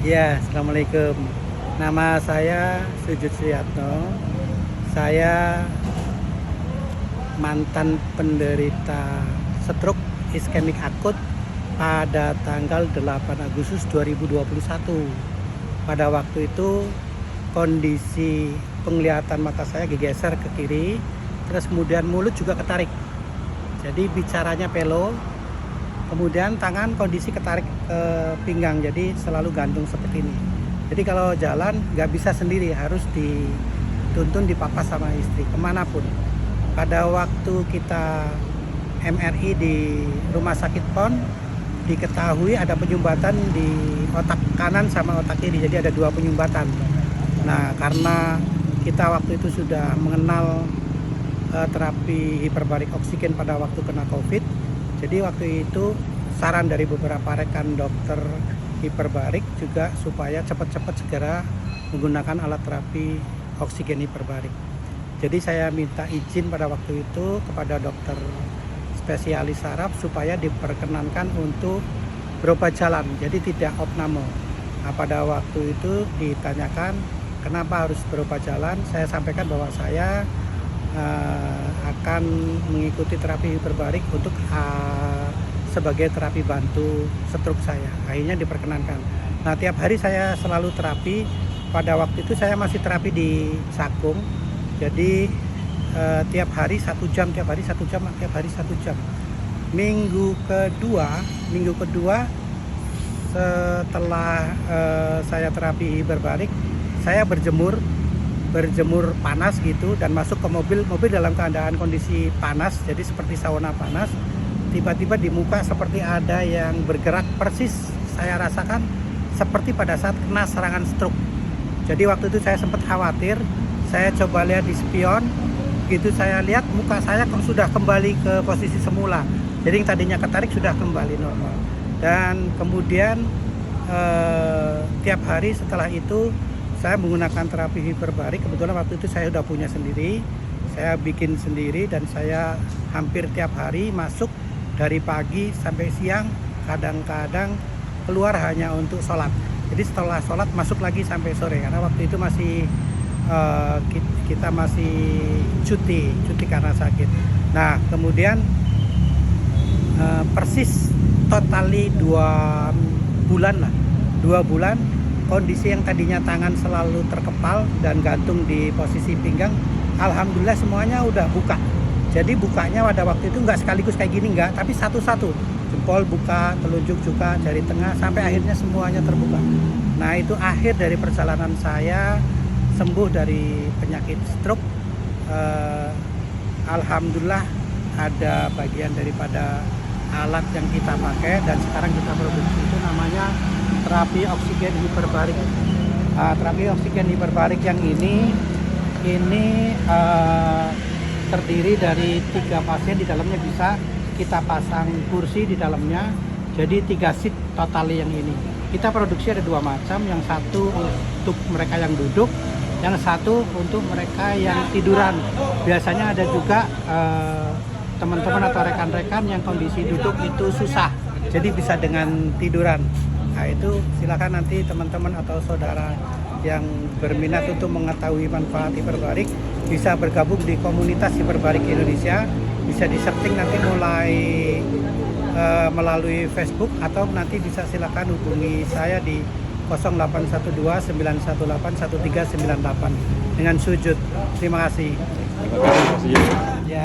Ya, assalamualaikum. Nama saya Sujud Suyatno. Saya mantan penderita stroke iskemik akut pada tanggal 8 Agustus 2021. Pada waktu itu kondisi penglihatan mata saya geser ke kiri, terus kemudian mulut juga ketarik. Jadi bicaranya pelo, kemudian tangan kondisi ketarik ke pinggang, jadi selalu gantung seperti ini. Jadi kalau jalan nggak bisa sendiri, harus dituntun dipapas sama istri kemanapun. Pada waktu kita MRI di rumah sakit PON, diketahui ada penyumbatan di otak kanan sama otak kiri, jadi ada 2 penyumbatan. Nah, karena kita waktu itu sudah mengenal terapi hiperbarik oksigen pada waktu kena COVID, jadi waktu itu saran dari beberapa rekan dokter hiperbarik juga supaya cepat-cepat segera menggunakan alat terapi oksigen hiperbarik. Jadi saya minta izin pada waktu itu kepada dokter spesialis saraf supaya diperkenankan untuk berobat jalan, jadi tidak opname. Nah, pada waktu itu ditanyakan kenapa harus berobat jalan, saya sampaikan bahwa saya akan mengikuti terapi hiperbarik untuk sebagai terapi bantu stroke saya. Akhirnya diperkenankan. Nah, tiap hari saya selalu terapi. Pada waktu itu saya masih terapi di Sakung. Jadi tiap hari 1 jam, tiap hari 1 jam, tiap hari 1 jam. Minggu kedua setelah saya terapi hiperbarik, saya berjemur panas gitu dan masuk ke mobil dalam keadaan kondisi panas, jadi seperti sauna panas. Tiba-tiba di muka seperti ada yang bergerak, persis saya rasakan seperti pada saat kena serangan stroke. Jadi waktu itu saya sempat khawatir, saya coba lihat di spion, gitu saya lihat muka saya kok sudah kembali ke posisi semula. Jadi yang tadinya ketarik sudah kembali normal. Dan kemudian tiap hari setelah itu saya menggunakan terapi hiperbarik. Kebetulan waktu itu saya sudah punya sendiri, saya bikin sendiri dan saya hampir tiap hari masuk dari pagi sampai siang, kadang-kadang keluar hanya untuk sholat. Jadi setelah sholat masuk lagi sampai sore, karena waktu itu masih kita masih cuti karena sakit. Nah, kemudian persis totali 2 bulan lah, 2 bulan kondisi yang tadinya tangan selalu terkepal dan gantung di posisi pinggang, alhamdulillah semuanya udah buka. Jadi bukanya pada waktu itu nggak sekaligus kayak gini, nggak, tapi satu-satu. Jempol buka, telunjuk juga, jari tengah, sampai akhirnya semuanya terbuka. Nah, itu akhir dari perjalanan saya sembuh dari penyakit stroke. Alhamdulillah ada bagian daripada alat yang kita pakai dan sekarang kita produksi, itu namanya terapi oksigen hiperbarik. Terapi oksigen hiperbarik yang ini terdiri dari 3 pasien, di dalamnya bisa kita pasang kursi di dalamnya, jadi 3 seat total yang ini. Kita produksi ada 2 macam, yang satu untuk mereka yang duduk, yang satu untuk mereka yang tiduran. Biasanya ada juga teman-teman atau rekan-rekan yang kondisi duduk itu susah, jadi bisa dengan tiduran. Nah, itu silakan nanti teman-teman atau saudara yang berminat untuk mengetahui manfaat hiperbarik bisa bergabung di komunitas hiperbarik Indonesia. Bisa di-searching nanti mulai melalui Facebook, atau nanti bisa silakan hubungi saya di 0812 918 1398 dengan Sujud. Terima kasih. Terima kasih.